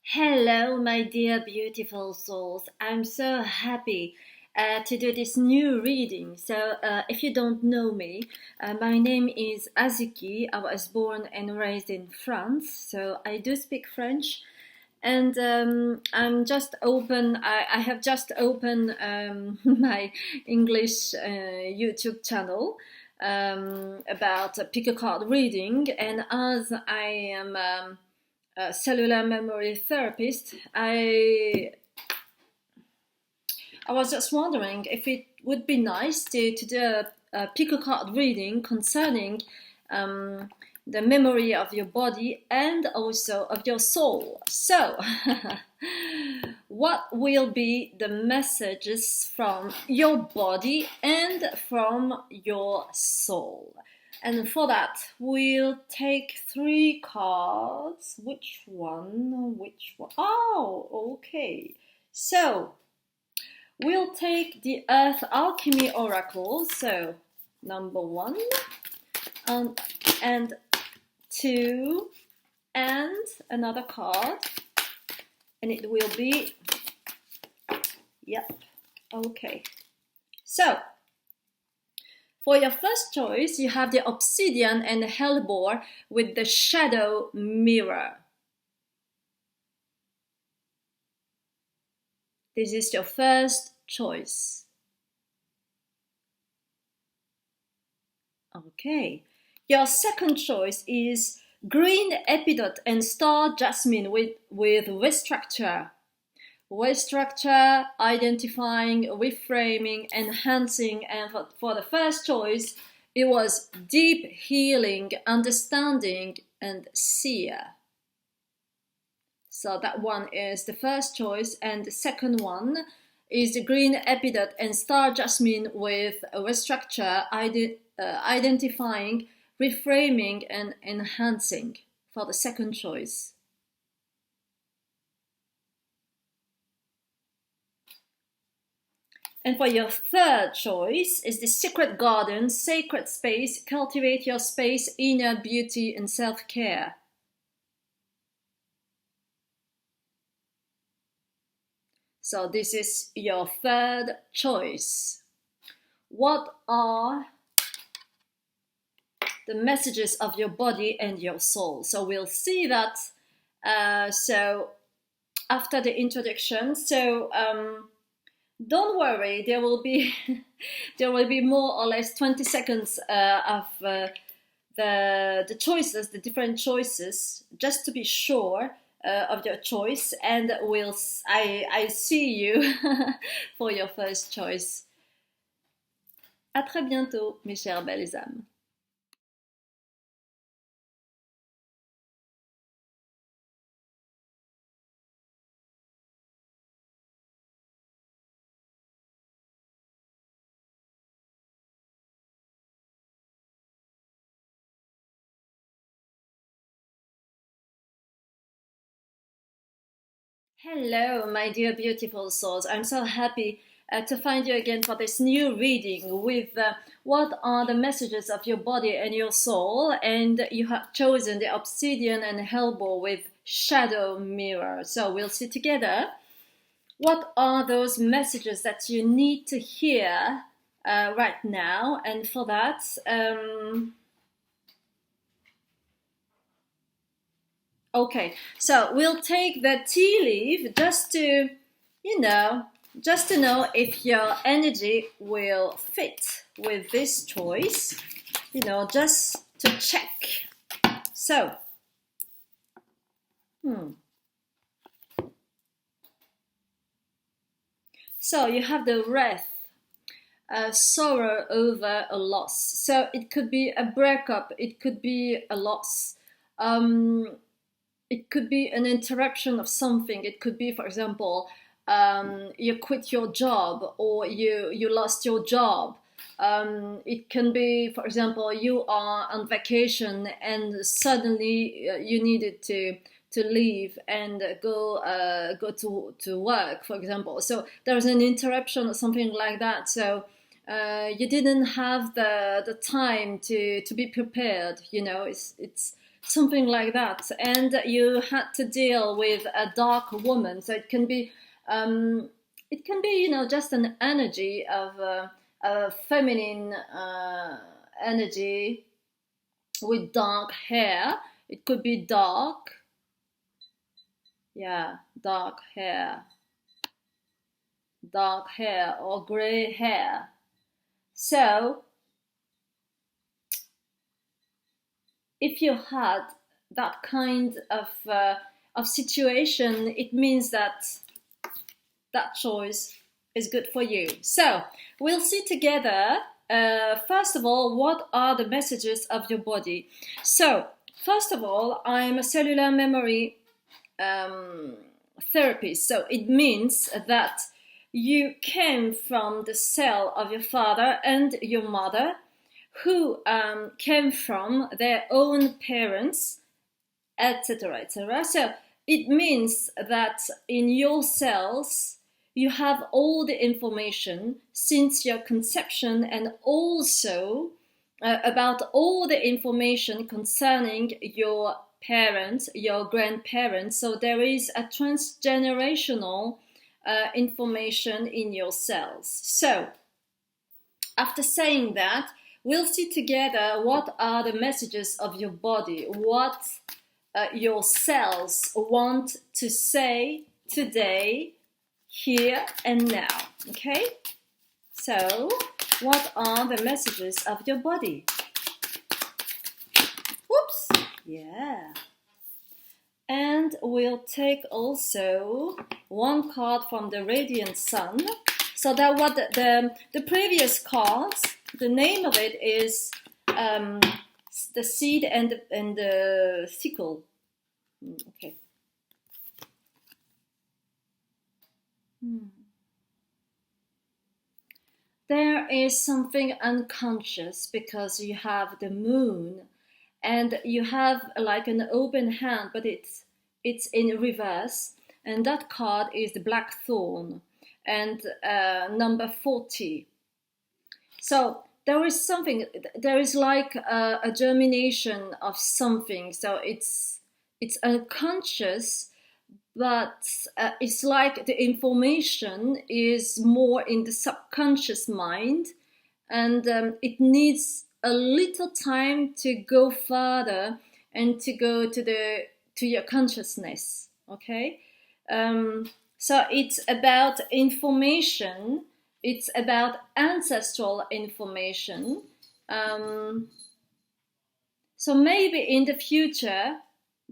Hello, my dear beautiful souls. I'm so happy to do this new reading. So, if you don't know me, my name is Azuki. I was born and raised in France, so I do speak French. And I'm just open. I have just opened my English YouTube channel about pick a card reading, and as I am a cellular memory therapist, I was just wondering if it would be nice to do a pick a card reading concerning the memory of your body and also of your soul. So, what will be the messages from your body and from your soul? And for that, we'll take 3 cards. Which one? Which one? Oh, okay. So, we'll take the Earth Alchemy Oracle. So, number 1 and 2 and another card. And it will be, yep, okay. So, for your first choice, you have the Obsidian and Hellebore with the Shadow Mirror. This is your first choice. Okay. Your second choice is Green Epidot and Star Jasmine with restructure. Restructure, identifying, reframing, enhancing, and for the first choice, it was deep healing, understanding, and seer. So that one is the first choice, and the second one is the Green Epidot and Star Jasmine with restructure, identifying, reframing, and enhancing for the second choice. And for your third choice is the Secret Garden, Sacred Space, Cultivate Your Space, Inner Beauty and Self-Care. So this is your third choice. What are the messages of your body and your soul? So we'll see that so after the introduction. So don't worry, there will be more or less 20 seconds of the choices, the different choices, just to be sure of your choice, and I see you for your first choice. À très bientôt, mes chères belles âmes. Hello, my dear beautiful souls. I'm so happy to find you again for this new reading with what are the messages of your body and your soul. And you have chosen the Obsidian and Hellebore with Shadow Mirror. So we'll see together what are those messages that you need to hear right now. And for that, okay, so we'll take the tea leaf just to, know if your energy will fit with this choice, just to check. So, So you have the wrath, sorrow over a loss. So it could be a breakup, it could be a loss. It could be an interruption of something. It could be, for example, you quit your job or you lost your job. It can be, for example, you are on vacation and suddenly you needed to leave and go to work, for example. So there was an interruption or something like that. So you didn't have the time to be prepared. It's something like that, and you had to deal with a dark woman. So it can be, you know, just an energy of a feminine energy with dark hair. It could be dark, yeah, dark hair or gray hair. So if you had that kind of situation, it means that that choice is good for you. So we'll see together, first of all, what are the messages of your body. So first of all, I'm a cellular memory therapist. So it means that you came from the cell of your father and your mother, who came from their own parents, etc., etc. So it means that in your cells you have all the information since your conception, and also about all the information concerning your parents, your grandparents. So there is a transgenerational information in your cells. So after saying that, we'll see together what are the messages of your body, what your cells want to say today, here and now. Okay? So, what are the messages of your body? Whoops! Yeah. And we'll take also one card from the Radiant Sun. So that what the previous cards, the name of it is the seed and the sickle. Okay. There is something unconscious because you have the moon, and you have like an open hand, but it's in reverse, and that card is the Blackthorn, and number 40. So there is something, there is like a germination of something. So it's unconscious, but it's like the information is more in the subconscious mind, and it needs a little time to go further and to go to your consciousness. Okay, so it's about information. It's about ancestral information. So maybe in the future,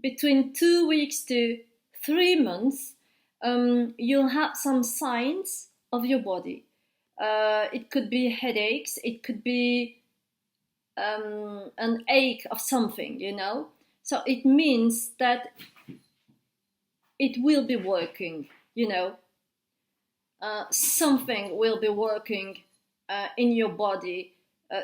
between 2 weeks to 3 months, you'll have some signs of your body. It could be headaches, it could be an ache of something, you know. So it means that it will be working, you know. Something will be working in your body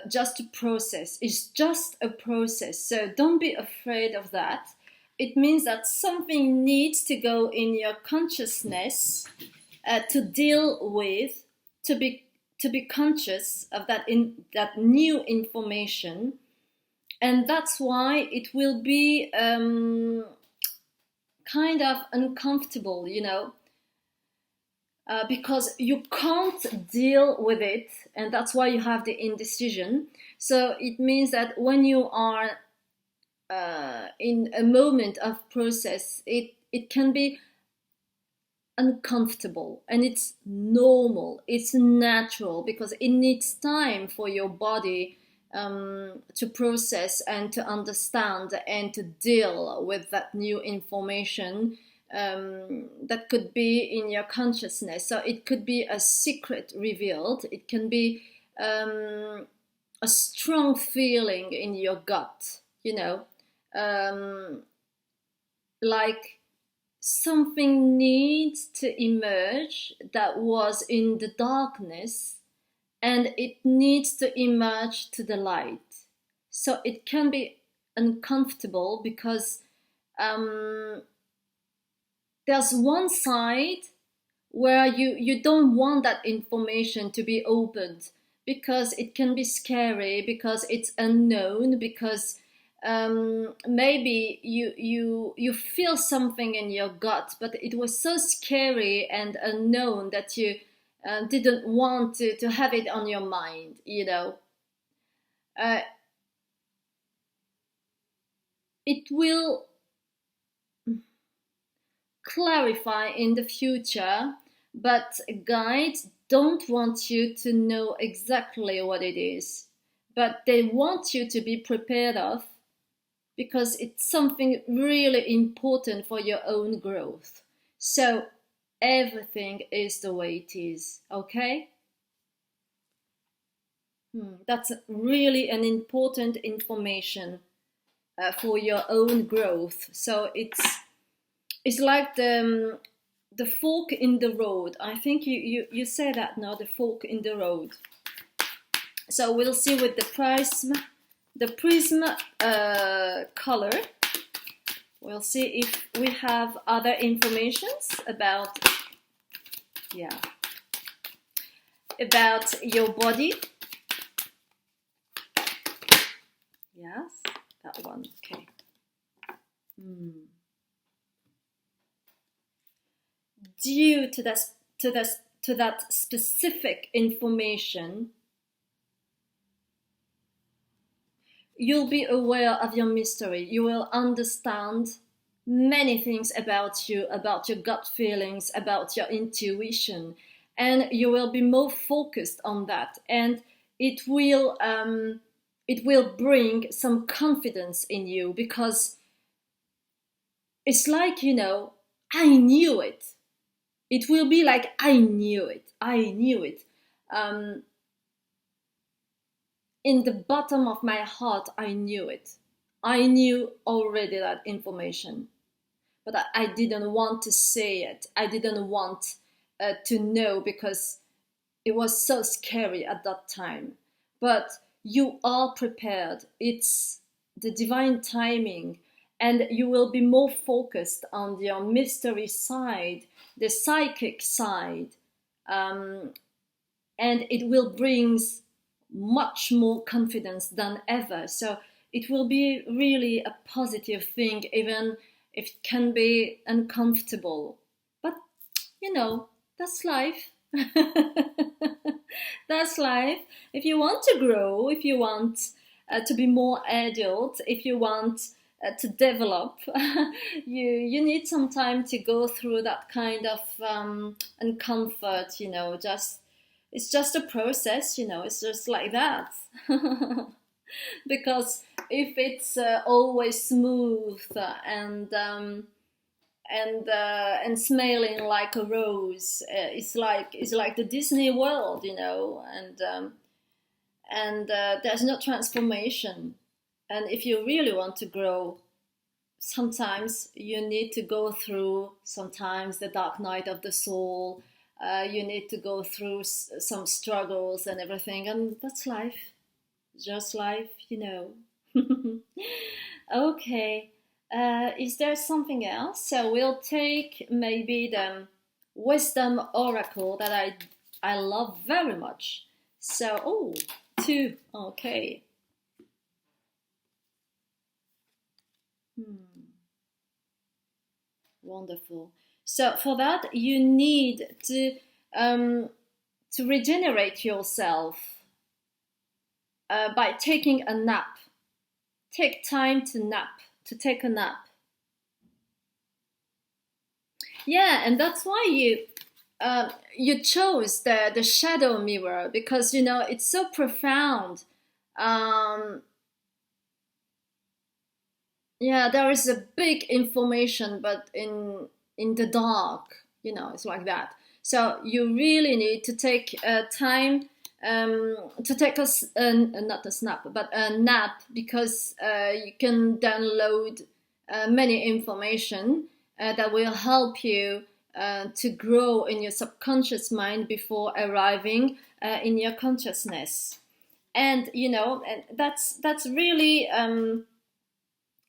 just to process. It's just a process, so don't be afraid of that. It means that something needs to go in your consciousness to deal with, to be conscious of that new information, and that's why it will be kind of uncomfortable, you know, because you can't deal with it, and that's why you have the indecision. So it means that when you are in a moment of process, it can be uncomfortable, and it's normal, it's natural, because it needs time for your body to process and to understand and to deal with that new information that could be in your consciousness. So it could be a secret revealed, it can be a strong feeling in your gut, you know, like something needs to emerge that was in the darkness, and it needs to emerge to the light. So it can be uncomfortable because there's one side where you don't want that information to be opened, because it can be scary, because it's unknown, because maybe you feel something in your gut, but it was so scary and unknown that you didn't want to have it on your mind, you know. It will clarify in the future, but guides don't want you to know exactly what it is, but they want you to be prepared of, because it's something really important for your own growth. So everything is the way it is, okay? That's really an important information for your own growth. So it's like the fork in the road. I think you say that now, the fork in the road. So we'll see with the prism color. We'll see if we have other informations about your body. Yes, that one. Okay. Due to that specific information, you'll be aware of your mystery. You will understand many things about you, about your gut feelings, about your intuition, and you will be more focused on that. And it will bring some confidence in you, because it's like, you know, I knew it. It will be like, I knew it. In the bottom of my heart, I knew it. I knew already that information, but I didn't want to say it. I didn't want to know, because it was so scary at that time. But you are prepared. It's the divine timing, and you will be more focused on your mystery side, the psychic side, and it will bring much more confidence than ever. So it will be really a positive thing, even if it can be uncomfortable. But, you know, that's life. That's life. If you want to grow, if you want to be more adult, if you want to develop, you need some time to go through that kind of uncomfort, you know. It's just a process, you know. It's just like that. Because if it's always smooth and smelling like a rose, it's like the Disney world, you know. And there's no transformation. And if you really want to grow, sometimes you need to go through sometimes the dark night of the soul. You need to go through some struggles and everything, and that's life. Just life, you know. Okay. Is there something else? So we'll take maybe the wisdom oracle that I love very much. So, 2. Okay. Wonderful. So for that, you need to regenerate yourself by taking a nap. Take time to take a nap. Yeah, and that's why you chose the shadow mirror, because, you know, it's so profound. Yeah, there is a big information, but in the dark, you know. It's like that. So you really need to take time to take not a snap, but a nap, because you can download many information that will help you to grow in your subconscious mind before arriving in your consciousness. And, you know, and that's really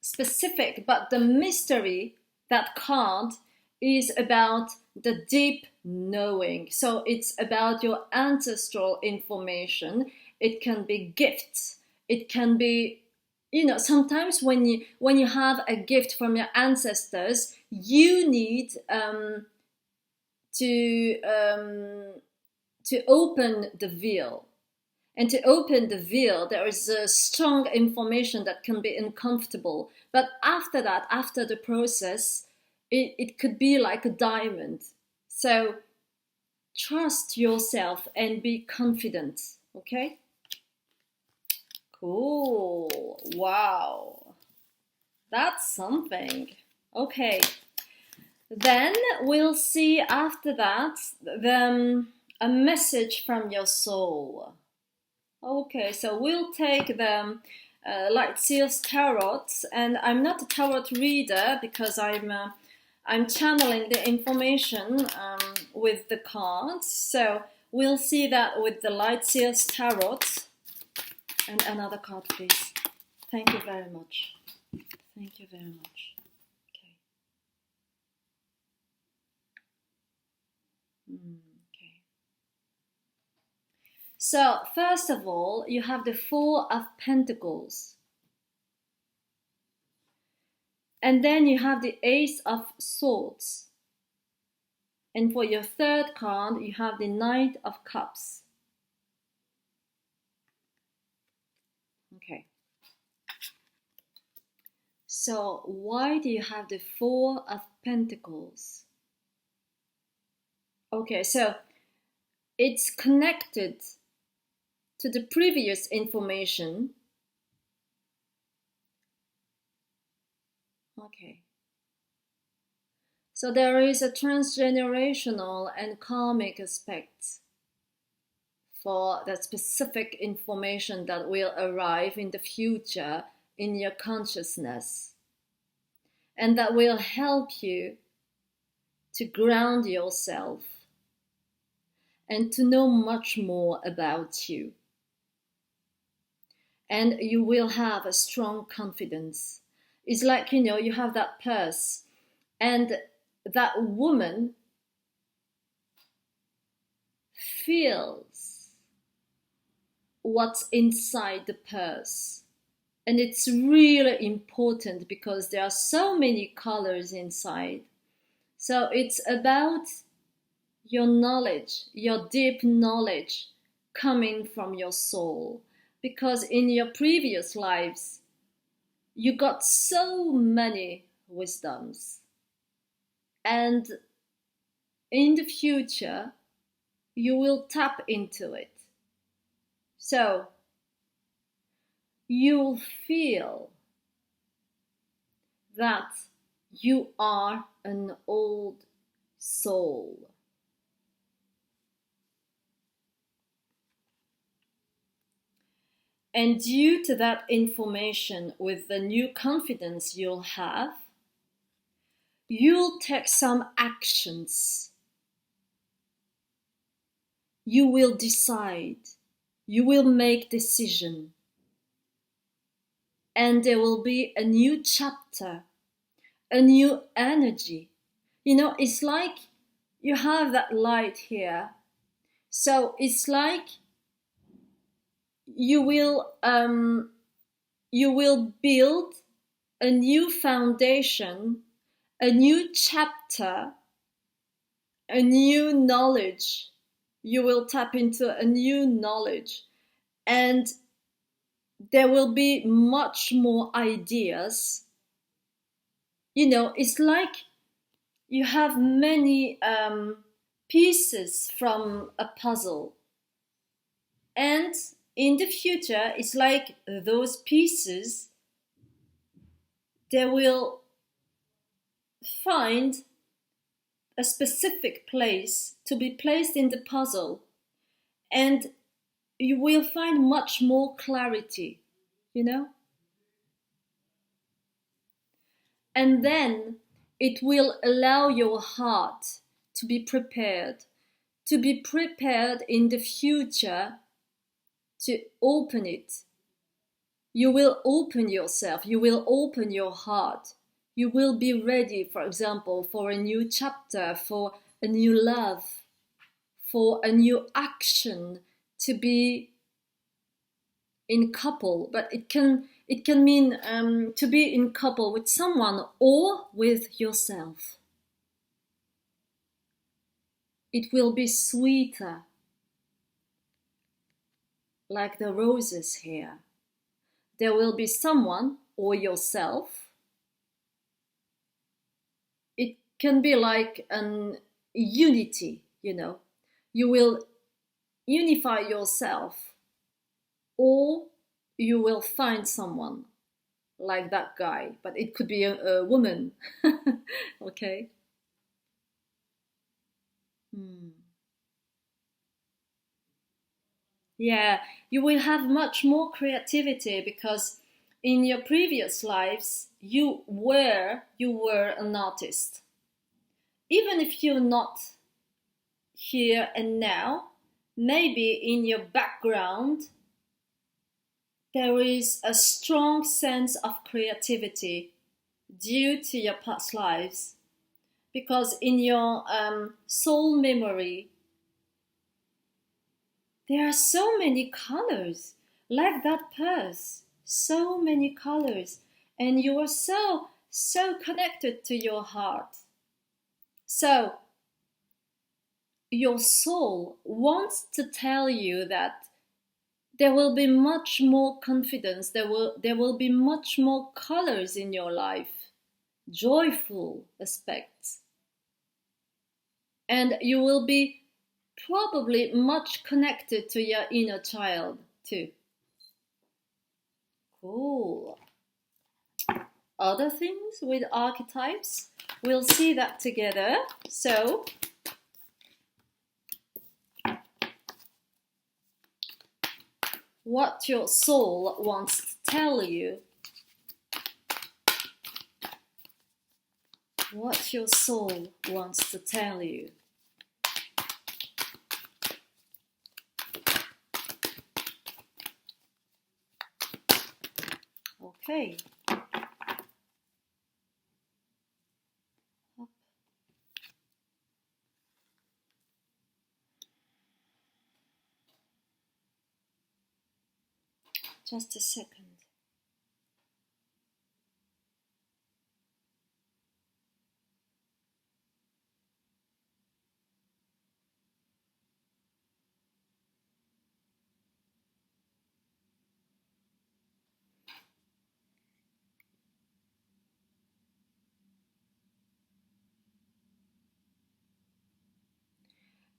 specific, but the mystery, that card, is about the deep knowing. So it's about your ancestral information. It can be gifts, it can be you know, sometimes when you have a gift from your ancestors, you need to open the veil. And to open the veil, there is a strong information that can be uncomfortable. But after that, after the process, it could be like a diamond. So trust yourself and be confident, okay? Cool. Wow. That's something. Okay. Then we'll see after that a message from your soul. Okay, so we'll take the Light Seals Tarot, and I'm not a tarot reader because I'm channeling the information with the cards. So we'll see that with the Light Seals Tarot. And another card, please. Thank you very much. Thank you very much. Okay. Okay. So, first of all, you have the Four of Pentacles. And then you have the Ace of Swords. And for your third card, you have the Knight of Cups. Okay. So why do you have the Four of Pentacles? Okay, so it's connected to the previous information. Okay. So there is a transgenerational and karmic aspect for that specific information that will arrive in the future in your consciousness, and that will help you to ground yourself and to know much more about you. And you will have a strong confidence. It's like, you know, you have that purse, and that woman feels what's inside the purse. And it's really important because there are so many colors inside. So it's about your knowledge, your deep knowledge coming from your soul. Because in your previous lives, you got so many wisdoms. And in the future, you will tap into it. So you'll feel that you are an old soul. And due to that information, with the new confidence you'll have, you'll take some actions. You will decide. You will make decision. And there will be a new chapter, a new energy. You know, it's like you have that light here. So it's like you will build a new foundation, a new chapter, a new knowledge. You will tap into a new knowledge, and there will be much more ideas. You know, it's like you have many pieces from a puzzle, and in the future, it's like those pieces, they will find a specific place to be placed in the puzzle, and you will find much more clarity, you know? And then it will allow your heart to be prepared in the future to open it. You will open yourself, you will open your heart. You will be ready, for example, for a new chapter, for a new love, for a new action, to be in couple. But it can It can mean to be in couple with someone or with yourself. It will be sweeter, like the roses here. There will be someone or yourself. It can be like an unity, you know. You will unify yourself, or you will find someone like that guy, but it could be a woman. Okay. Yeah, you will have much more creativity because in your previous lives you were an artist. Even if you're not here and now, maybe in your background there is a strong sense of creativity due to your past lives. Because in your soul memory, there are so many colors, like that purse, so many colors, and you are so connected to your heart. So, your soul wants to tell you that there will be much more confidence, there will be much more colors in your life, joyful aspects. And you will be probably much connected to your inner child too. Cool. Other things with archetypes, we'll see that together. So, what your soul wants to tell you. What your soul wants to tell you. Okay. Just a second.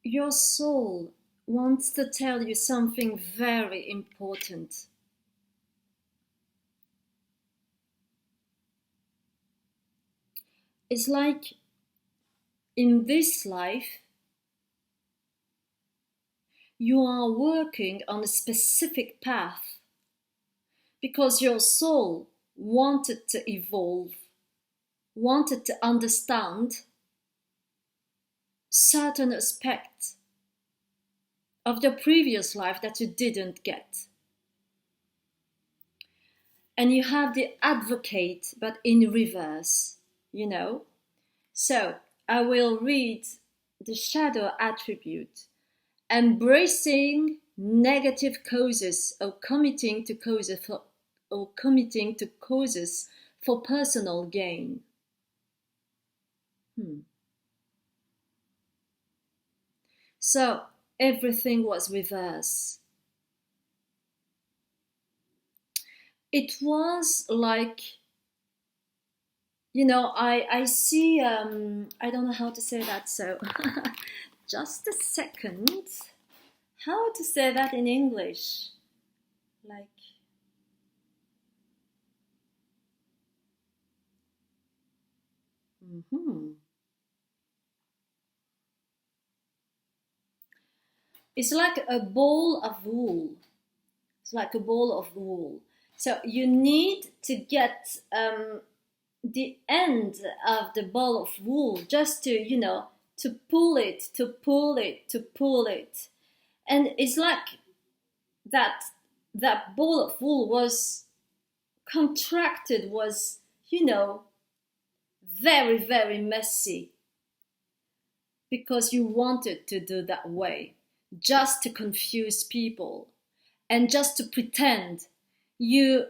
Your soul wants to tell you something very important. It's like in this life, you are working on a specific path because your soul wanted to evolve, wanted to understand certain aspects of the previous life that you didn't get. And you have the advocate, but in reverse, you know. So I will read the shadow attribute. Embracing negative causes or committing to causes for personal gain. So everything was reversed. It was like, you know, I see, I don't know how to say that, so just a second. How to say that in English? Like, It's like a ball of wool. It's like a ball of wool. So you need to get the end of the ball of wool just to, you know, to pull it, to pull it, to pull it. And it's like that ball of wool was contracted, was, you know, very, very messy because you wanted to do that way, just to confuse people and just to pretend you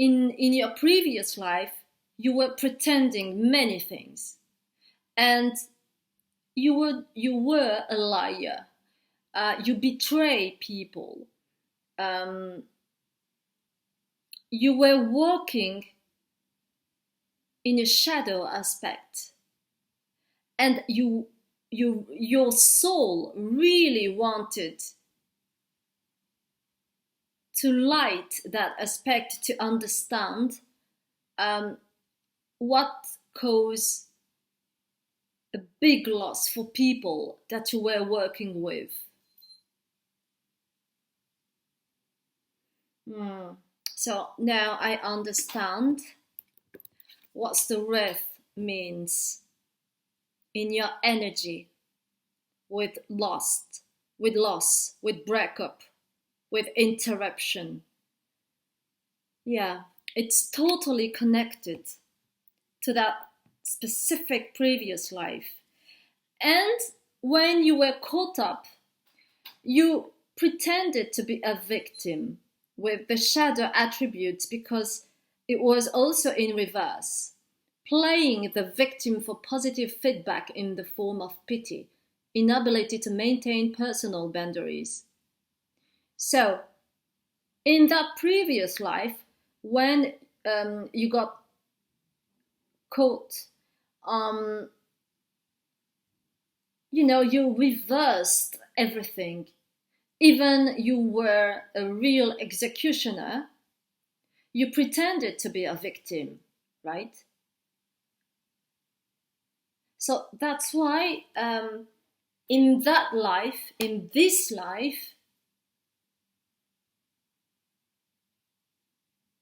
in your previous life, you were pretending many things, and you were a liar. You betray people. You were walking in a shadow aspect, and your soul really wanted to light that aspect, to understand what caused a big loss for people that you were working with. So now I understand what the wrath means in your energy, with loss, with breakup, with interruption. Yeah, it's totally connected to that specific previous life. And when you were caught up, you pretended to be a victim with the shadow attributes, because it was also in reverse, playing the victim for positive feedback in the form of pity, inability to maintain personal boundaries. So, in that previous life, when you got caught, you reversed everything. Even you were a real executioner, you pretended to be a victim, right? So that's why in that life, in this life,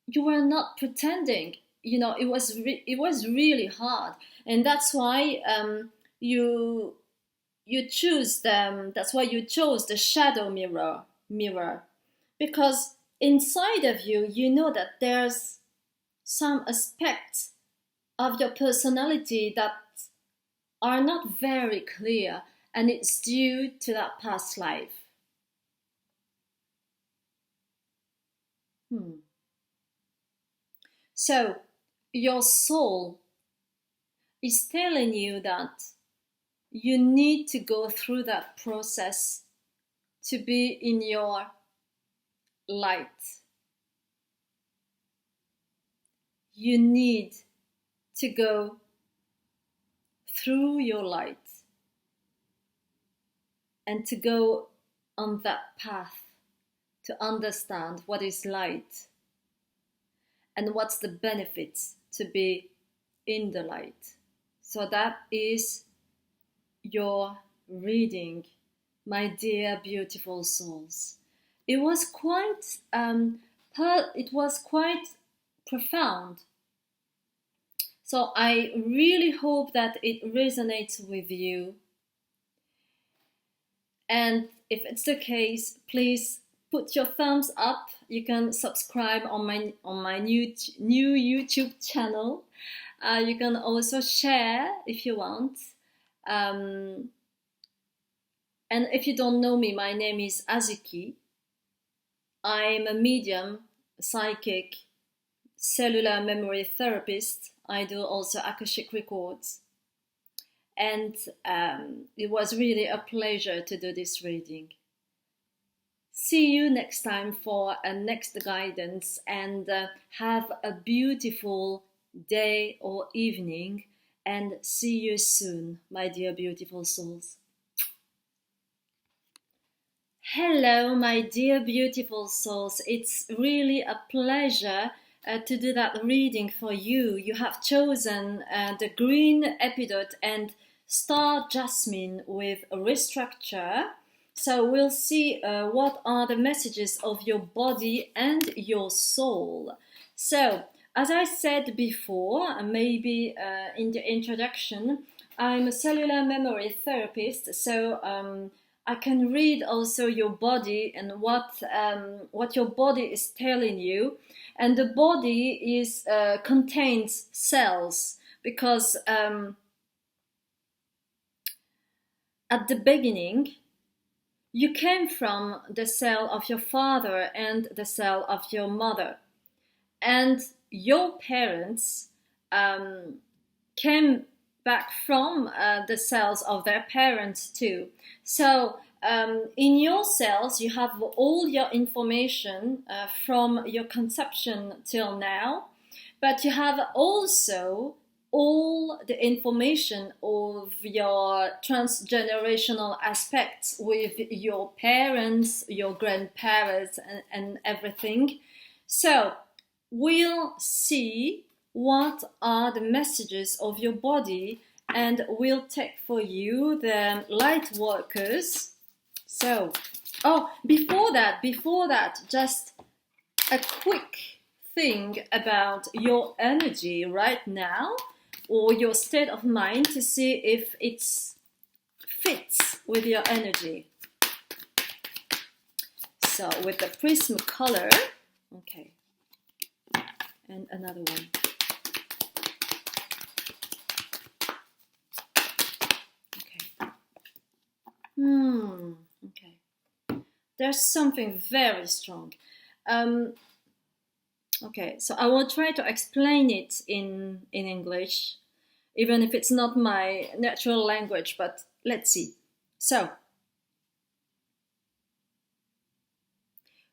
you were not pretending. It was really hard, and that's why you choose them. That's why you chose the shadow mirror, because inside of you, you know that there's some aspects of your personality that are not very clear, and it's due to that past life. So your soul is telling you that you need to go through that process to be in your light. You need to go through your light and to go on that path to understand what is light and what's the benefits to be in the light. So that is your reading, my dear beautiful souls. It was quite profound. So I really hope that it resonates with you. And if it's the case, please put your thumbs up. You can subscribe on my new YouTube channel. You can also share if you want. And if you don't know me, my name is Azuki. I'm a medium, psychic, cellular memory therapist. I do also Akashic records. And it was really a pleasure to do this reading. See you next time for a next guidance, and have a beautiful day or evening, and see you soon, my dear beautiful souls. Hello, my dear beautiful souls. It's really a pleasure to do that reading for you. You have chosen the green epidote and star jasmine with restructure. So we'll see what are the messages of your body and your soul. So, as I said before, maybe in the introduction, I'm a cellular memory therapist, so I can read also your body and what your body is telling you. And the body contains cells, because at the beginning, you came from the cell of your father and the cell of your mother. and your parents came back from the cells of their parents too. So in your cells, you have all your information from your conception till now, but you have also all the information of your transgenerational aspects with your parents, your grandparents, and everything. So we'll see what are the messages of your body, and we'll take for you the light workers. So, oh, before that, just a quick thing about your energy right now, or your state of mind, to see if it fits with your energy. So with the prism color, okay, and another one. Okay. There's something very strong. Okay, so I will try to explain it in English, even if it's not my natural language, but let's see. So,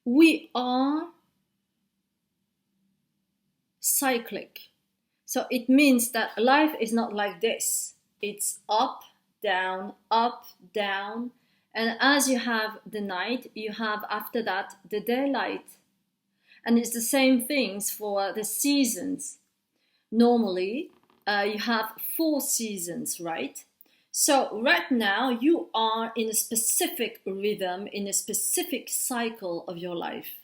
we are cyclic. So it means that life is not like this. It's up, down, and as you have the night, you have after that the daylight. And it's the same things for the seasons. Normally, you have 4 seasons, right? So right now, you are in a specific rhythm, in a specific cycle of your life.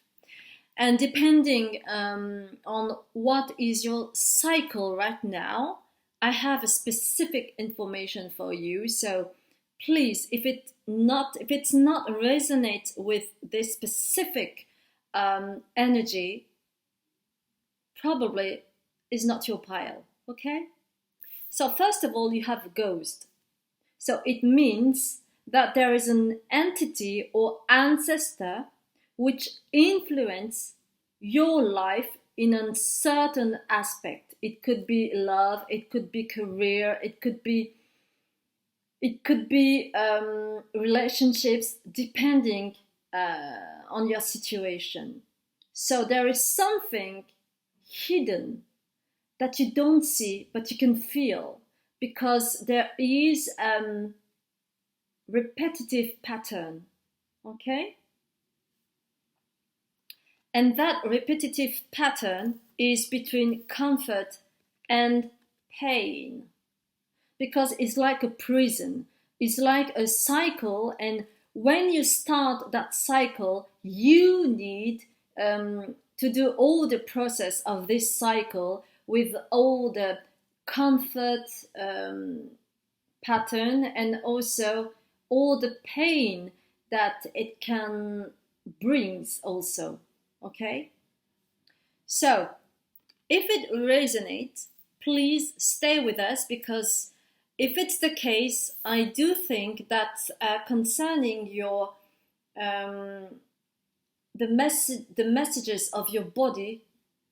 And depending on what is your cycle right now, I have a specific information for you. So please, if it's not resonate with this specific energy, probably is not your pile. Okay? So first of all, you have a ghost. So it means that there is an entity or ancestor which influence your life in a certain aspect. It could be love, it could be career, it could be relationships, depending on your situation. So there is something hidden that you don't see, but you can feel, because there is a repetitive pattern. Okay? And that repetitive pattern is between comfort and pain, because it's like a prison, it's like a cycle, and when you start that cycle, you need to do all the process of this cycle with all the comfort pattern, and also all the pain that it can brings also. Okay? So, if it resonates, please stay with us, because if it's the case, I do think that concerning your the messages of your body,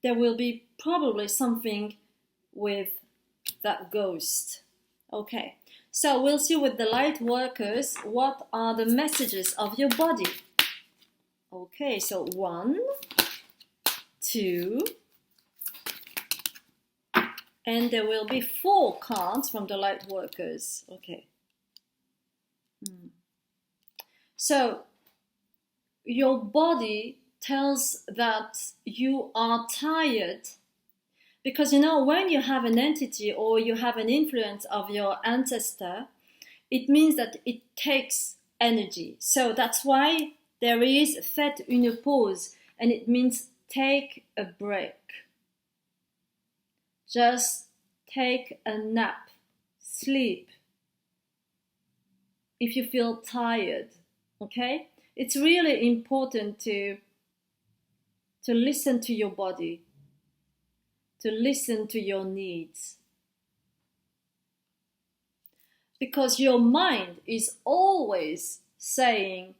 there will be probably something with that ghost. Okay, so we'll see with the light workers what are the messages of your body. Okay, so 1, 2, and there will be 4 cards from the light workers. Okay. So your body tells that you are tired, because when you have an entity or you have an influence of your ancestor, it means that it takes energy. So that's why there is faites une pause, and it means take a break. Just take a nap, sleep, if you feel tired, okay? It's really important to listen to your body, to listen to your needs. Because your mind is always saying,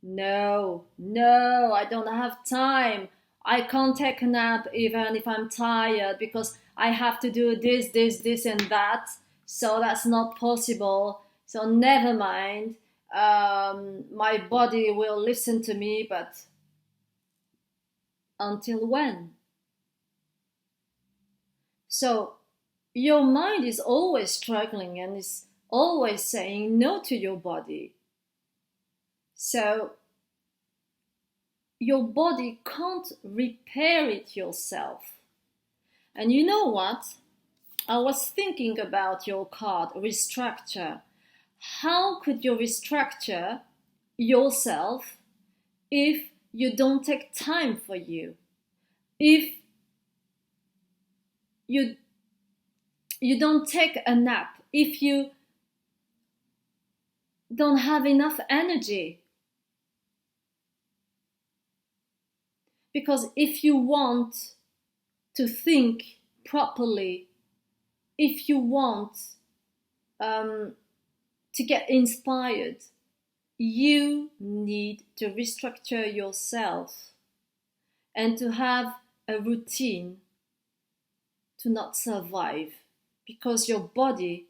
no, I don't have time, I can't take a nap even if I'm tired because I have to do this, and that. So that's not possible. So never mind. My body will listen to me, but until when? So your mind is always struggling and is always saying no to your body. So your body can't repair it yourself. And you know what? I was thinking about your card, restructure. How could you restructure yourself if you don't take time for you? If you don't take a nap, if you don't have enough energy? Because if you want to think properly, if you want to get inspired, you need to restructure yourself and to have a routine to not survive, because your body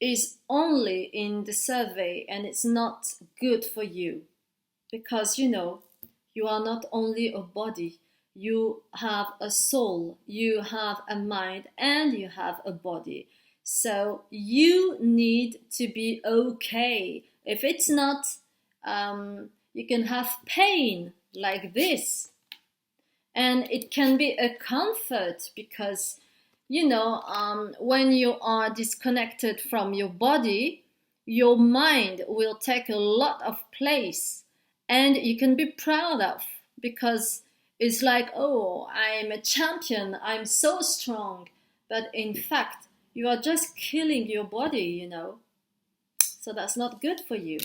is only in the survey and it's not good for you, because you know you are not only a body, you have a soul, you have a mind, and you have a body. So you need to be okay. If it's not, you can have pain like this. And it can be a comfort because, you know, when you are disconnected from your body, your mind will take a lot of place and you can be proud of, because it's like, oh, I'm a champion, I'm so strong. But in fact, you are just killing your body, you know. So that's not good for you.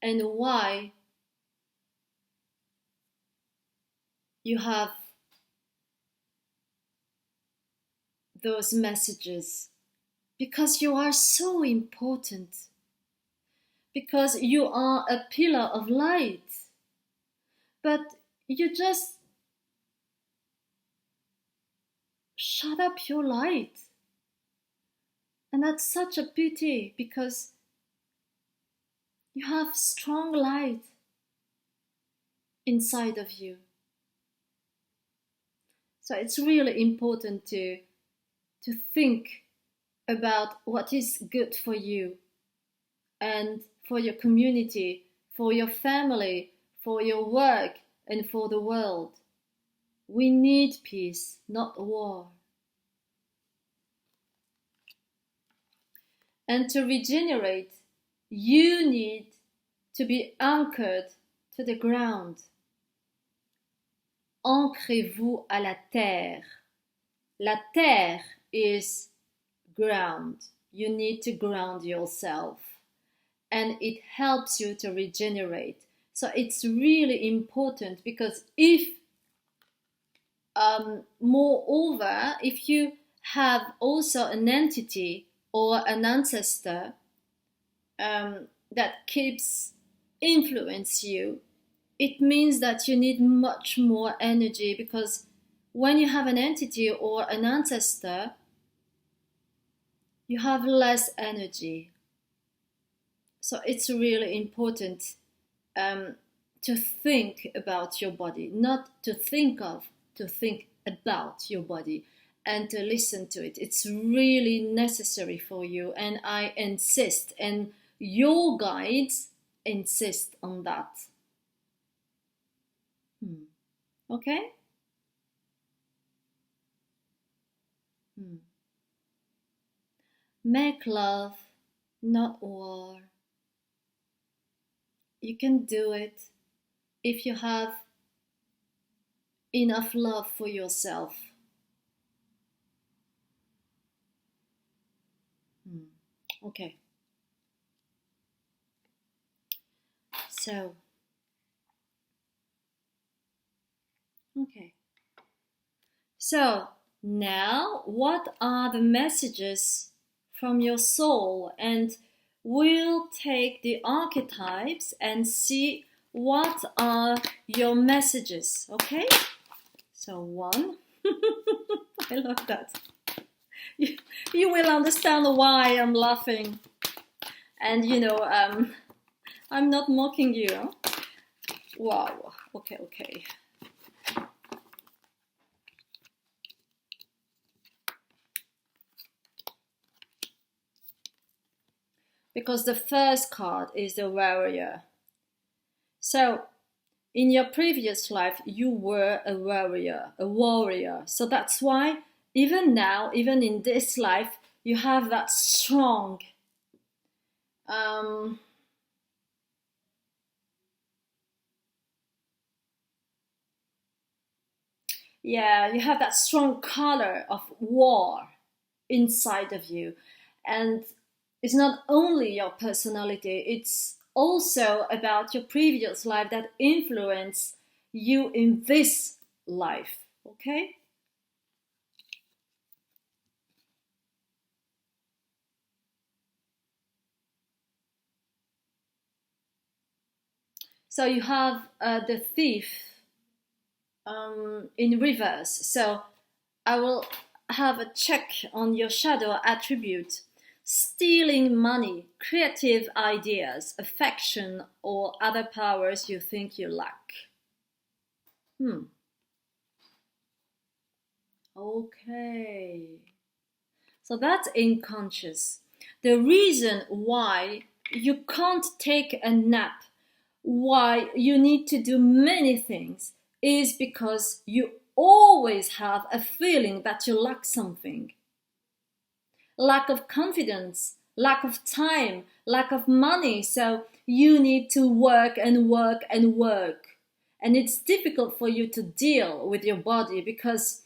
And why you have those messages? Because you are so important. Because you are a pillar of light. But you just shut up your light. And that's such a pity, because you have strong light inside of you. So it's really important to think about what is good for you and for your community, for your family, for your work, and for the world. We need peace, not war. And to regenerate, you need to be anchored to the ground. Ancrez-vous à la terre. La terre is ground. You need to ground yourself. And it helps you to regenerate. So it's really important, because if, moreover, if you have also an entity or an ancestor that keeps influence you, it means that you need much more energy, because when you have an entity or an ancestor, you have less energy. So it's really important to think about your body, not to think of, to think about your body and to listen to it. It's really necessary for you, and I insist, and your guides insist on that. Okay? Make love, not war. You can do it if you have enough love for yourself. Okay. So, okay. So, now what are the messages from your soul, and we'll take the archetypes and see what are your messages, okay? So 1, I love that. You will understand why I'm laughing. And you know, I'm not mocking you. Huh? Wow, okay. Because the first card is the warrior. So, in your previous life, you were a warrior. So that's why, even now, even in this life, you have that strong, you have that strong color of war inside of you. And it's not only your personality, it's also about your previous life that influence you in this life, okay? So you have the thief in reverse. So I will have a check on your shadow attribute. Stealing money, creative ideas, affection, or other powers you think you lack. Okay. So that's unconscious. The reason why you can't take a nap, why you need to do many things, is because you always have a feeling that you lack something. Lack of confidence, lack of time, lack of money. So you need to work and work and work. And it's difficult for you to deal with your body because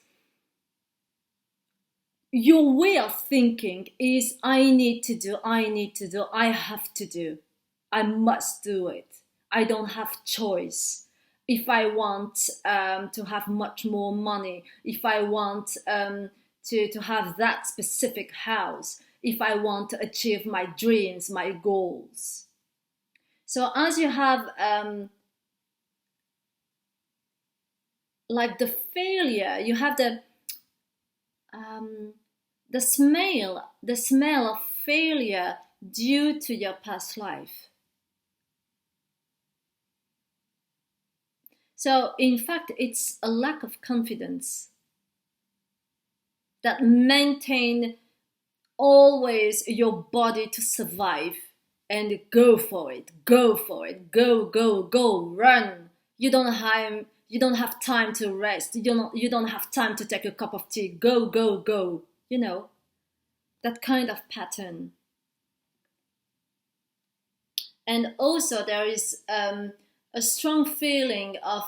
your way of thinking is I need to do, I have to do, I must do it. I don't have choice. If I want to have much more money, if I want to have that specific house, if I want to achieve my dreams, my goals. So as you have like the failure, you have the smell of failure due to your past life. So in fact, it's a lack of confidence that maintain always your body to survive and go for it, go, run. You don't have time to rest. You don't have time to take a cup of tea. Go. You know, that kind of pattern. And also there is a strong feeling of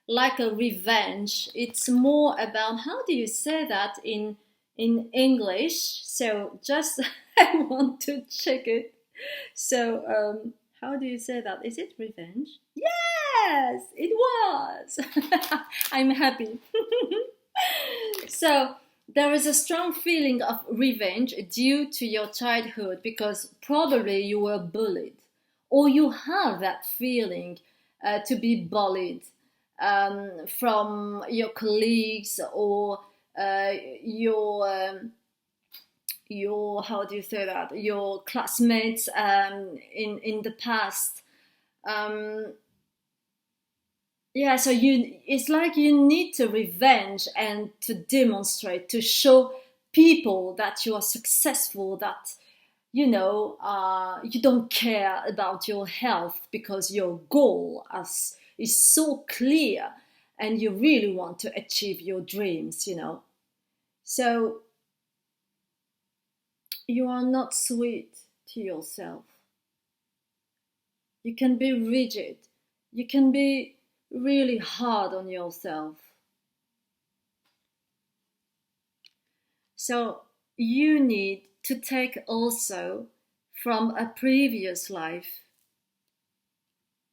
like a revenge. It's more about, how do you say that in English? So just I want to check it. So how do you say that? Is it revenge? Yes, it was. I'm happy. So there is a strong feeling of revenge due to your childhood because probably you were bullied or you have that feeling to be bullied from your colleagues or your how do you say that, your classmates in the past. So it's like you need to revenge and to demonstrate, to show people that you are successful, that you don't care about your health because your goal is so clear and you really want to achieve your dreams. So you are not sweet to yourself. You can be rigid. You can be really hard on yourself. So you need to take also from a previous life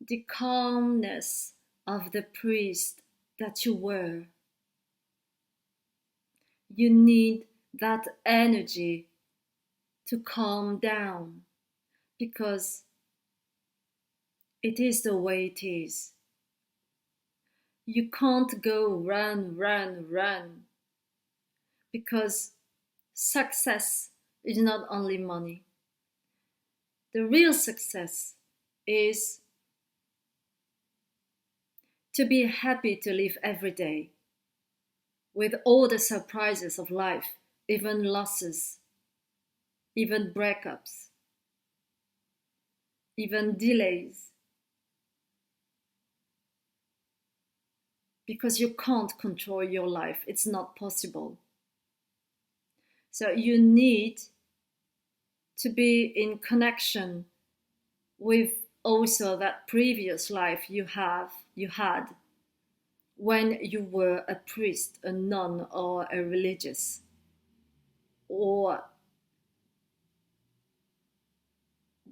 the calmness of the priest that you were. You need that energy to calm down. because it is the way it is. You can't go run, because success is not only money. The real success is to be happy to live every day with all the surprises of life, even losses, even breakups, even delays. Because you can't control your life. It's not possible. So you need to be in connection with also that previous life you had when you were a priest, a nun, or a religious, or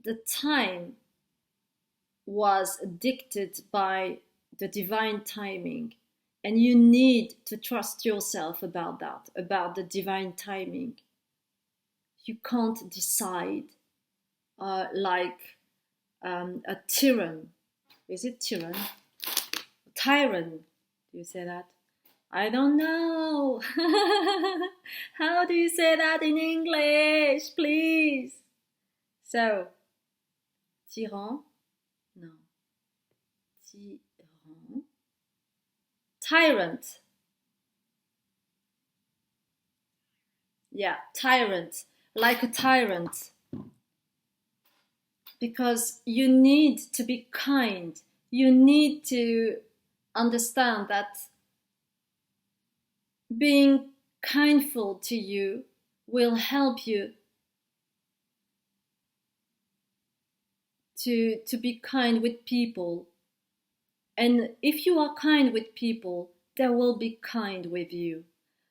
the time was dictated by the divine timing, and you need to trust yourself about that, about the divine timing. You can't decide like a tyrann. Is it tyrann? Tyrant. Do you say that? I don't know. How do you say that in English, please? So, tyran? No. Tyran. Tyrant. Yeah, tyrant. Like a tyrant. Because you need to be kind. You need to understand that being kindful to you will help you to be kind with people. And if you are kind with people, they will be kind with you.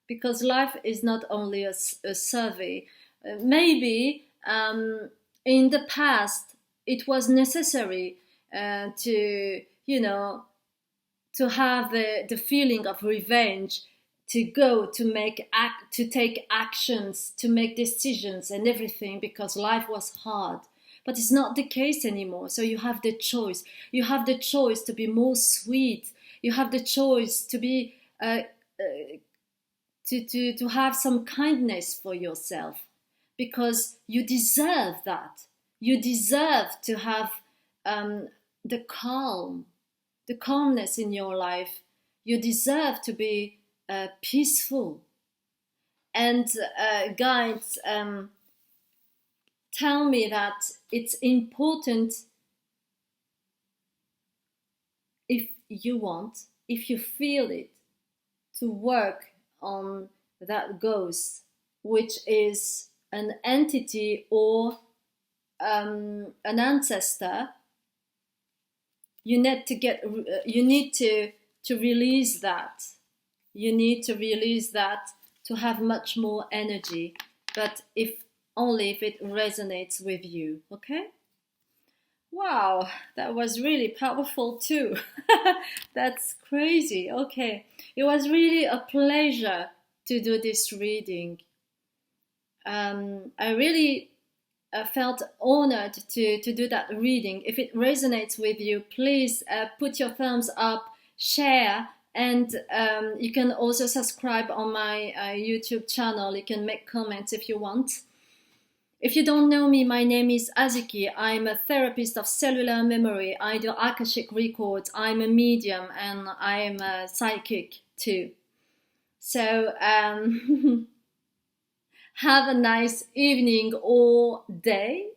Because life is not only a survey. Maybe in the past it was necessary to have the feeling of revenge, to go to take actions, to make decisions and everything, because life was hard. But it's not the case anymore. So you have the choice. You have the choice to be more sweet. You have the choice to be to have some kindness for yourself, because you deserve that. You deserve to have the calmness in your life. You deserve to be peaceful. And guides tell me that it's important, if you want, if you feel it, to work on that ghost, which is an entity or an ancestor. You need to release that. You need to release that to have much more energy, but only if it resonates with you. Okay? Wow, that was really powerful too. That's crazy. Okay, it was really a pleasure to do this reading. I really felt honored to do that reading. If it resonates with you, please put your thumbs up, share, and you can also subscribe on my YouTube channel. You can make comments if you want. If you don't know me, my name is Azuki. I'm a therapist of cellular memory. I do Akashic records. I'm a medium and I'm a psychic too. So have a nice evening or day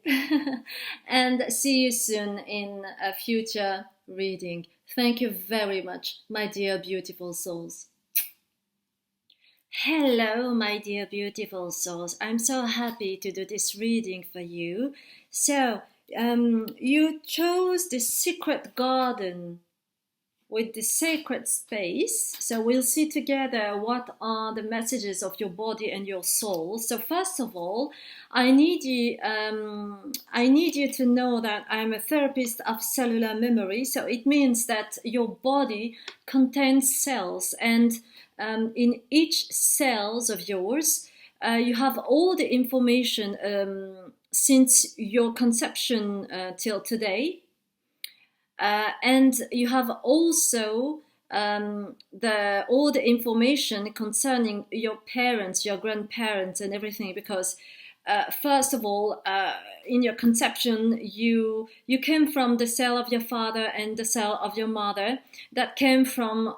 and see you soon in a future reading. Thank you very much, my dear beautiful souls. Hello, my dear beautiful souls. I'm so happy to do this reading for you. So, you chose the secret garden with the sacred space. So we'll see together what are the messages of your body and your soul. So first of all, I need you to know that I'm a therapist of cellular memory. So it means that your body contains cells, and in each cells of yours, you have all the information since your conception till today. And you have also all the information concerning your parents, your grandparents, and everything. Because first of all, in your conception, you came from the cell of your father and the cell of your mother, that came from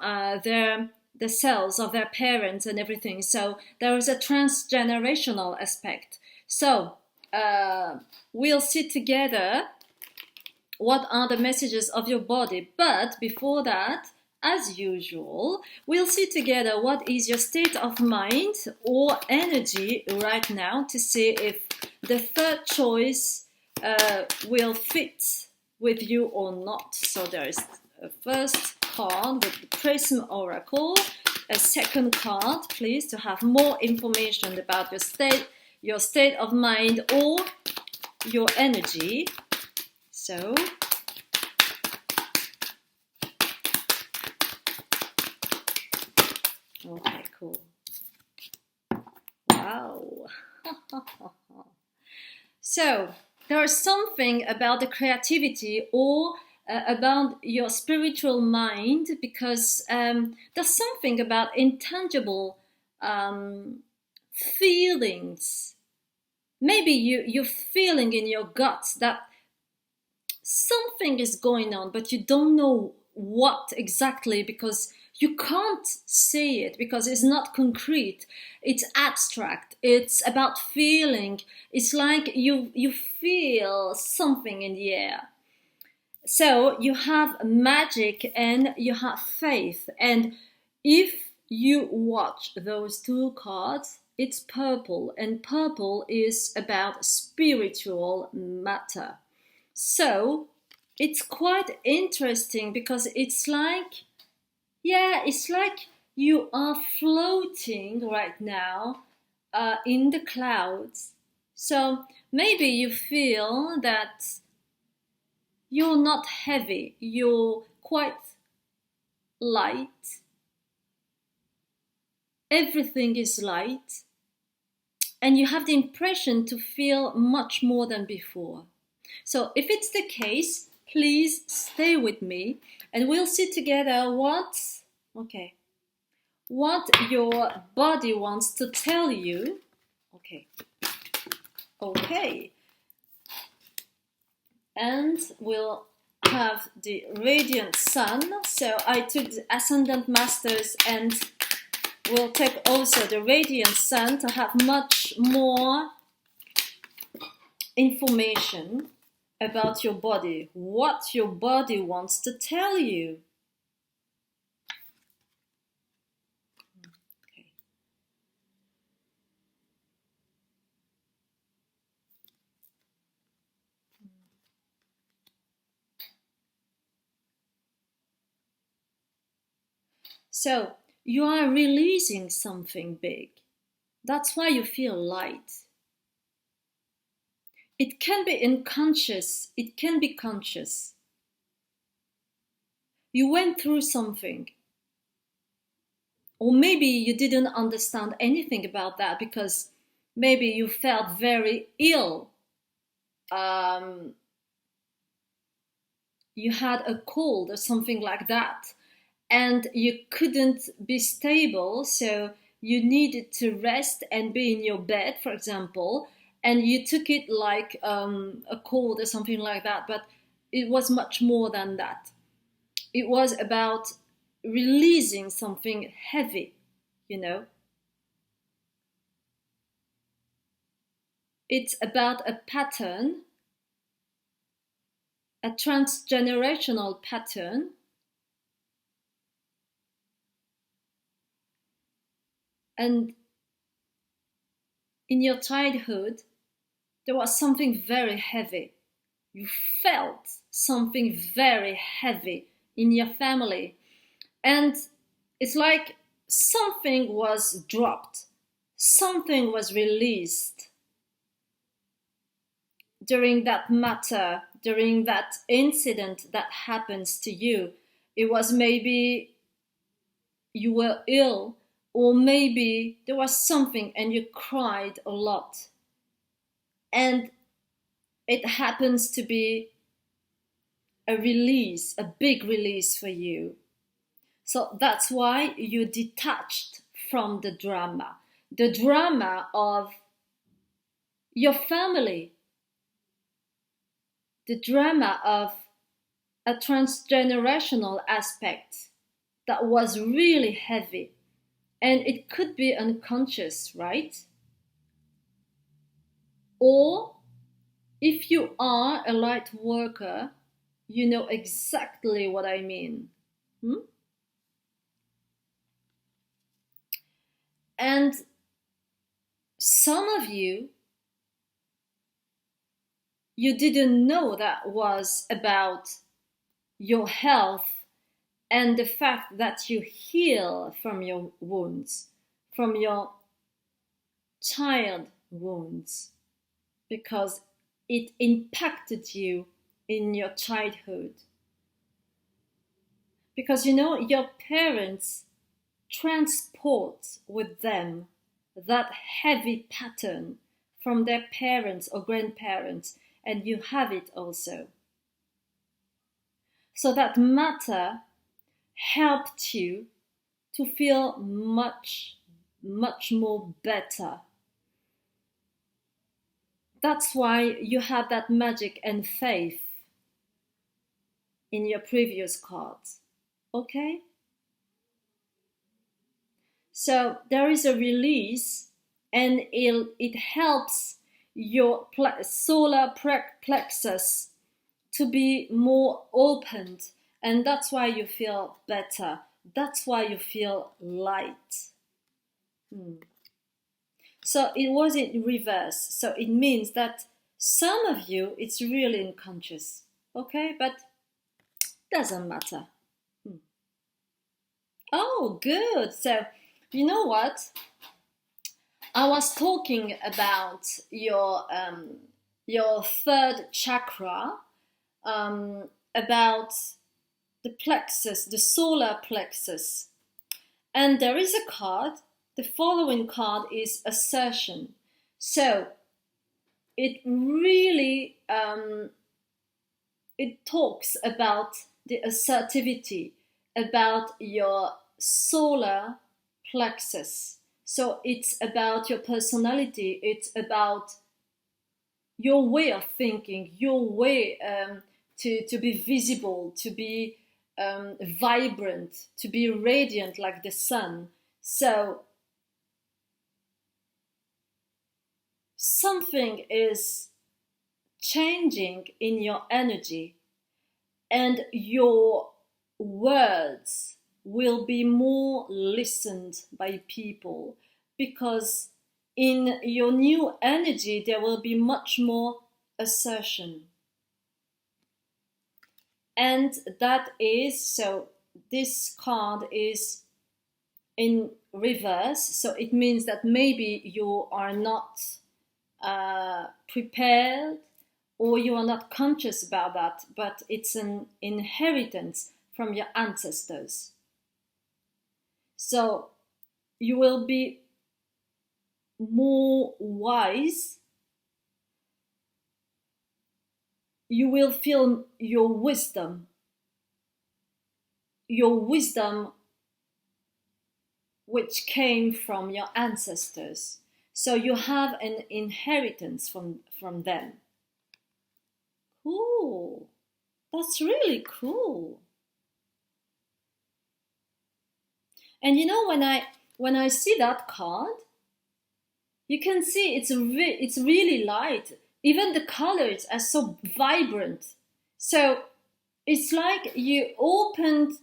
the cells of their parents and everything. So there is a transgenerational aspect. So we'll see together what are the messages of your body. But before that, as usual, we'll see together what is your state of mind or energy right now, to see if the third choice will fit with you or not. So there is a first card with the Prism Oracle, a second card, please, to have more information about your state of mind or your energy. So, okay, cool. Wow. So, there is something about the creativity or about your spiritual mind, because there's something about intangible feelings. Maybe you're feeling in your guts that something is going on, but you don't know what exactly, because you can't see it, because it's not concrete, it's abstract, it's about feeling. It's like you feel something in the air. So you have magic and you have faith. And if you watch those two cards, it's purple, and purple is about spiritual matter. So it's quite interesting, because it's like, it's like you are floating right now in the clouds. So maybe you feel that you're not heavy, you're quite light. Everything is light. And you have the impression to feel much more than before. So if it's the case, please stay with me and we'll see together what your body wants to tell you. Okay. And we'll have the Radiant Sun. So I took the Ascendant Masters, and we'll take also the Radiant Sun to have much more information about your body, what your body wants to tell you. Okay. So you are releasing something big. That's why you feel light. It can be unconscious, it can be conscious. You went through something. Or maybe you didn't understand anything about that, because maybe you felt very ill. You had a cold or something like that, and you couldn't be stable, so you needed to rest and be in your bed, for example, and you took it like a cold or something like that, but it was much more than that. It was about releasing something heavy, It's about a pattern, a transgenerational pattern. And in your childhood, there was something very heavy. You felt something very heavy in your family. And it's like something was dropped, something was released during that matter, during that incident that happens to you. It was maybe you were ill, or maybe there was something and you cried a lot. And it happens to be a release, a big release for you. So that's why you detached from the drama of your family, the drama of a transgenerational aspect that was really heavy. And it could be unconscious, right? Or if you are a light worker, you know exactly what I mean. And some of you didn't know that was about your health and the fact that you heal from your wounds, from your child wounds, because it impacted you in your childhood. Because your parents transport with them that heavy pattern from their parents or grandparents, and you have it also. So that matter helped you to feel much, much more better. That's why you have that magic and faith in your previous cards. Okay? So there is a release, and it helps your solar plexus to be more opened, and that's why you feel better. That's why you feel light. So it was in reverse. So it means that some of you, it's really unconscious. Okay? But doesn't matter. Oh, good. So, you know what? I was talking about your third chakra, about the plexus, the solar plexus. And there is a card. The following card is assertion. So it really it talks about the assertivity, about your solar plexus. So it's about your personality, it's about your way of thinking, your way to be visible, to be vibrant, to be radiant like the sun. So something is changing in your energy, and your words will be more listened by people, because in your new energy there will be much more assertion. And that is, so this card is in reverse, so it means that maybe you are not prepared, or you are not conscious about that, but it's an inheritance from your ancestors. So you will be more wise. You will feel your wisdom which came from your ancestors. So you have an inheritance from them. Cool. That's really cool. And when I see that card, you can see it's really light. Even the colors are so vibrant. So it's like you open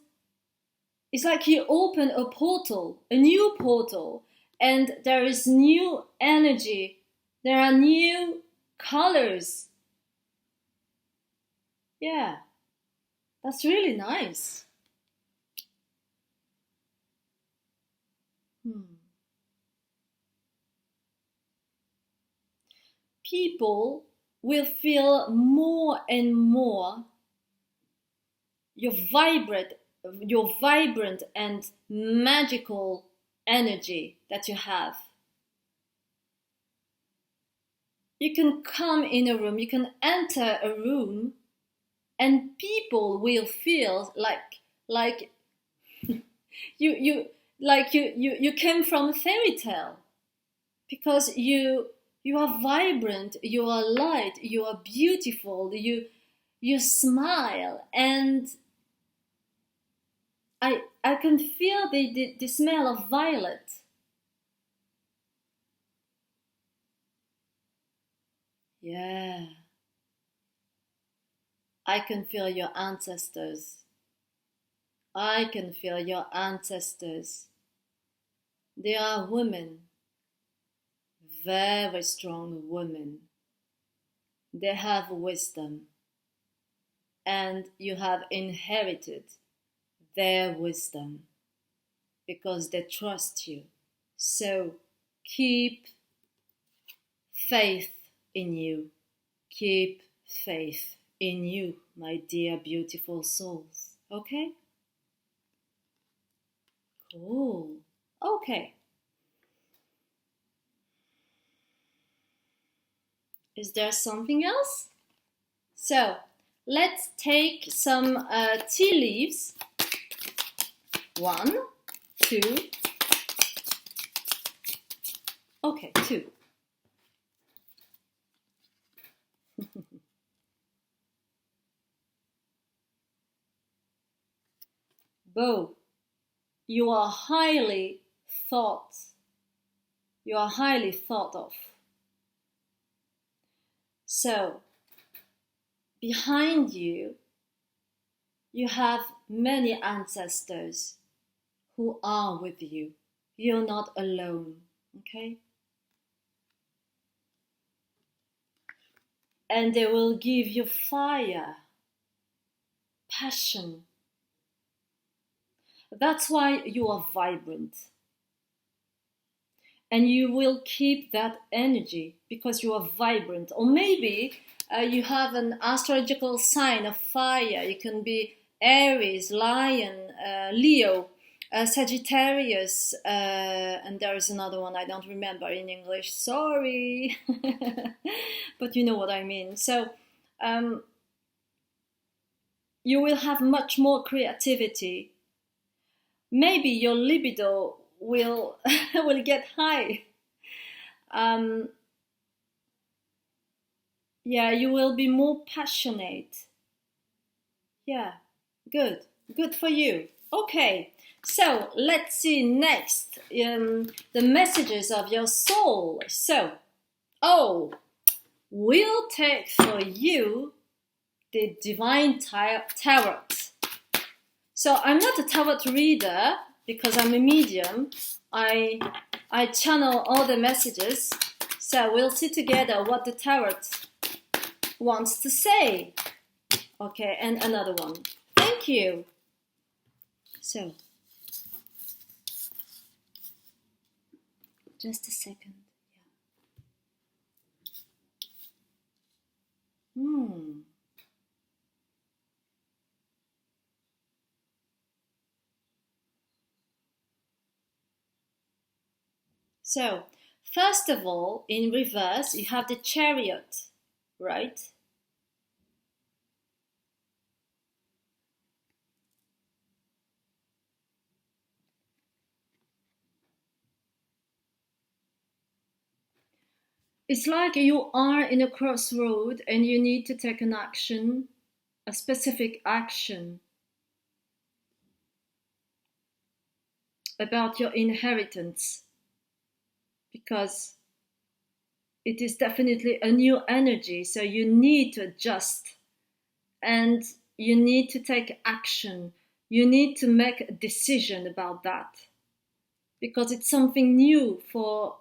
a portal, a new portal, and there is new energy. There are new colors. Yeah, that's really nice. People will feel more and more your vibrant and magical energy that you have. You can come in a room, you can enter a room, and people will feel like you came from a fairy tale, because you are vibrant, you are light, you are beautiful, you smile, and I can feel the smell of violet. Yeah. I can feel your ancestors. I can feel your ancestors. They are women, very strong women. They have wisdom, and you have inherited their wisdom because they trust you. So keep faith in you. Keep faith in you, my dear beautiful souls. Okay? Cool. Okay. Is there something else? So let's take some tea leaves. 1, 2. Okay, 2. Bo, you are highly thought. You are highly thought of. So, behind you, you have many ancestors who are with you. You're not alone, okay? And they will give you fire, passion. That's why you are vibrant. And you will keep that energy because you are vibrant. Or maybe you have an astrological sign of fire. You can be Aries, Lion, Leo, Sagittarius, and there is another one I don't remember in English. Sorry. But you know what I mean. So you will have much more creativity. Maybe your libido will will get high. Yeah, you will be more passionate. Yeah, good for you. Okay, so let's see next the messages of your soul. So, we'll take for you the Divine Tarot. So I'm not a tarot reader because I'm a medium. I channel all the messages. So we'll see together what the tarot wants to say. Okay, and another one. Thank you. So, just a second. Yeah. So, first of all, in reverse, you have the Chariot, right? It's like you are in a crossroad and you need to take an action, a specific action about your inheritance, because it is definitely a new energy, so you need to adjust and you need to take action. You need to make a decision about that because it's something new for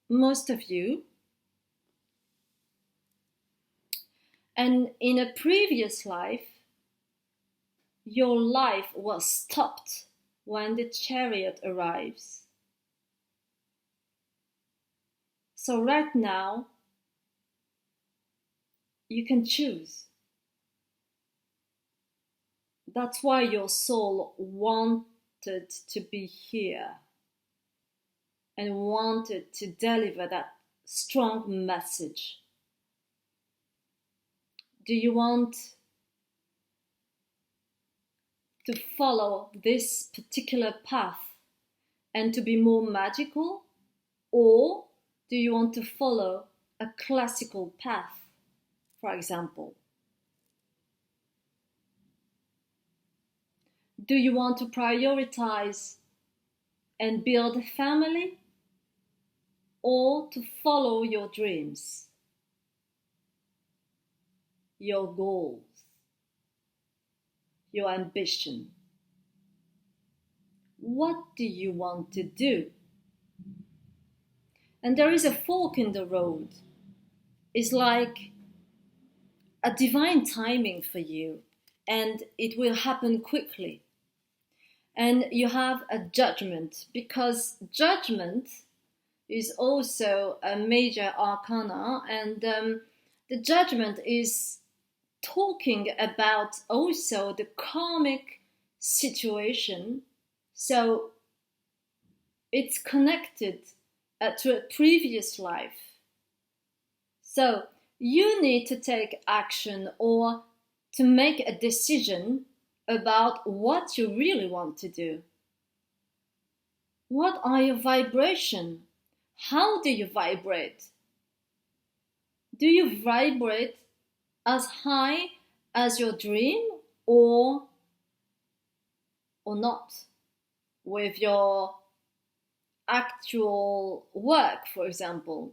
most of you. And in a previous life, your life was stopped when the Chariot arrives. So right now, you can choose. That's why your soul wanted to be here and wanted to deliver that strong message Do you want to follow this particular path and to be more magical? Or do you want to follow a classical path, for example? Do you want to prioritize and build a family, or to follow your dreams, your goals, your ambition? What do you want to do? And there is a fork in the road. It's like a divine timing for you, and it will happen quickly. And you have a judgment, because judgment is also a major arcana, and the judgment is talking about also the karmic situation. So it's connected to a previous life. So you need to take action or to make a decision about what you really want to do. What are your vibrations? How do you vibrate? Do you vibrate as high as your dream, or not, with your actual work, for example,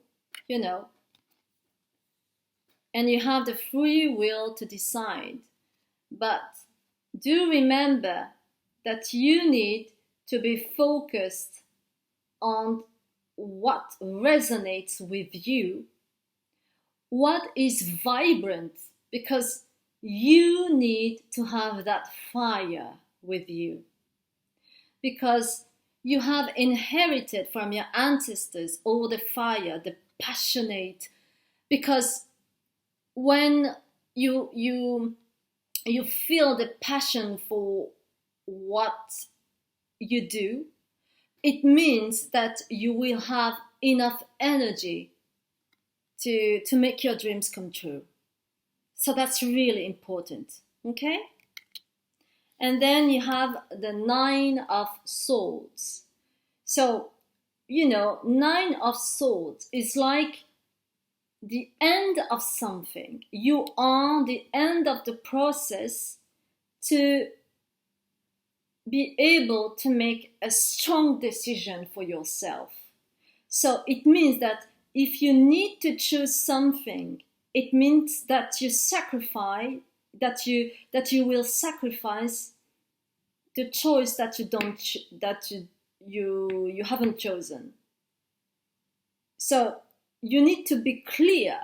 and you have the free will to decide. But do remember that you need to be focused on what resonates with you, what is vibrant, because you need to have that fire with you, because you have inherited from your ancestors all the fire, the passionate, because when you feel the passion for what you do, it means that you will have enough energy to make your dreams come true. So that's really important, okay? And then you have the 9 of Swords. So, 9 of Swords is like the end of something. You are the end of the process to be able to make a strong decision for yourself. So it means that if you need to choose something, it means that you sacrifice, that you will sacrifice the choice that you haven't chosen. So you need to be clear.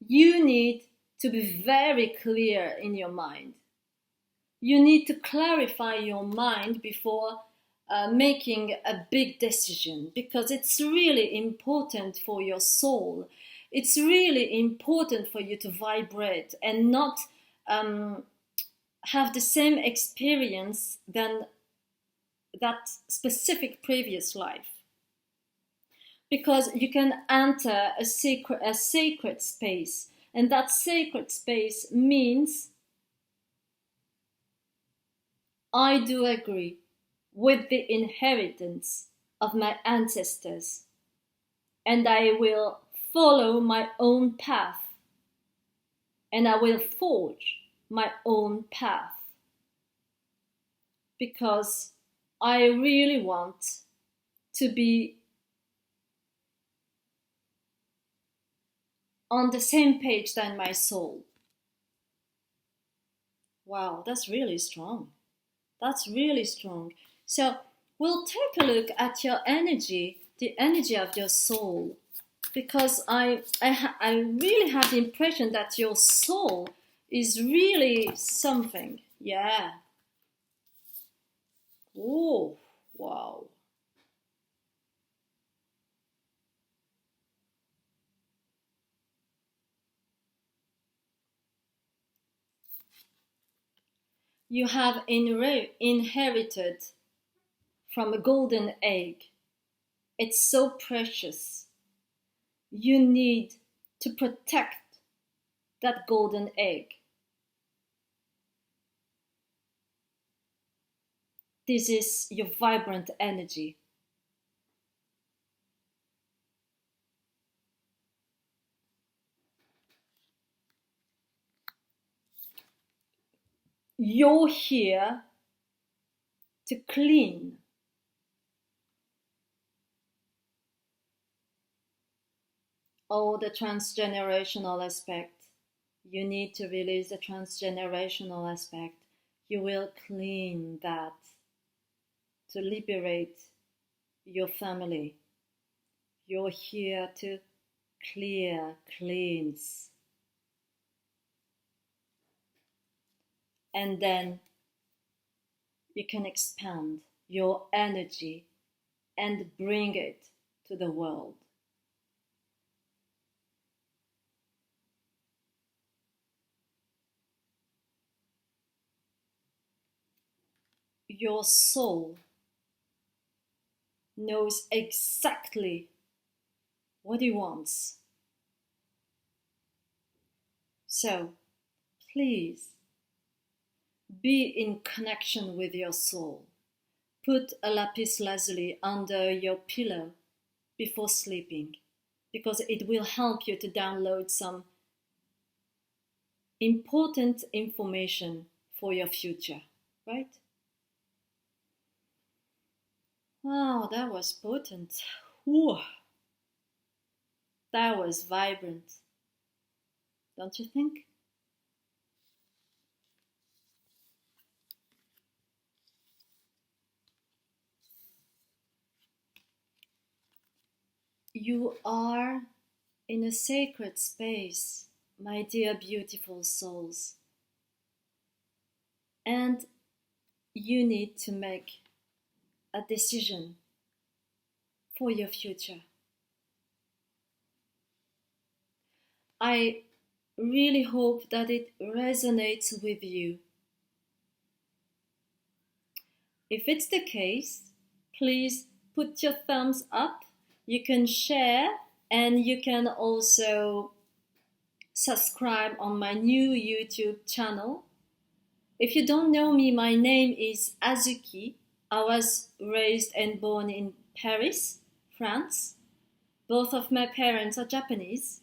You need to be very clear in your mind. You need to clarify your mind before making a big decision, because it's really important for your soul. It's really important for you to vibrate and not have the same experience than that specific previous life. Because you can enter a sacred space, and that sacred space means I do agree with the inheritance of my ancestors, and I will follow my own path, and I will forge my own path, because I really want to be on the same page than my soul. Wow, that's really strong. That's really strong. So we'll take a look at your energy, the energy of your soul, because I really have the impression that your soul is really something. Yeah. Oh, wow. You have inherited from a golden egg. It's so precious. You need to protect that golden egg. This is your vibrant energy. You're here to clean. All the transgenerational aspect. You need to release the transgenerational aspect. You will clean that to liberate your family. You're here to cleanse. And then you can expand your energy and bring it to the world. Your soul knows exactly what it wants. So, please, be in connection with your soul. Put a lapis lazuli under your pillow before sleeping, because it will help you to download some important information for your future, right? Wow, that was potent. Ooh, that was vibrant. Don't you think? You are in a sacred space, my dear beautiful souls. And you need to make a decision for your future. I really hope that it resonates with you. If it's the case, please put your thumbs up. You can share and you can also subscribe on my new YouTube channel. If you don't know me, my name is Azuki. I was raised and born in Paris, France. Both of my parents are Japanese.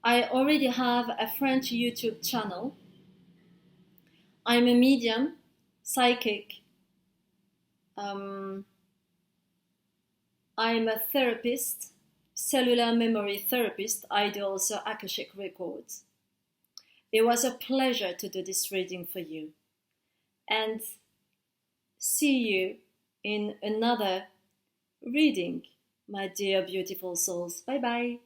I already have a French YouTube channel. I'm a medium, psychic. I'm a therapist, cellular memory therapist. I do also Akashic records. It was a pleasure to do this reading for you. And see you in another reading, my dear beautiful souls. Bye bye.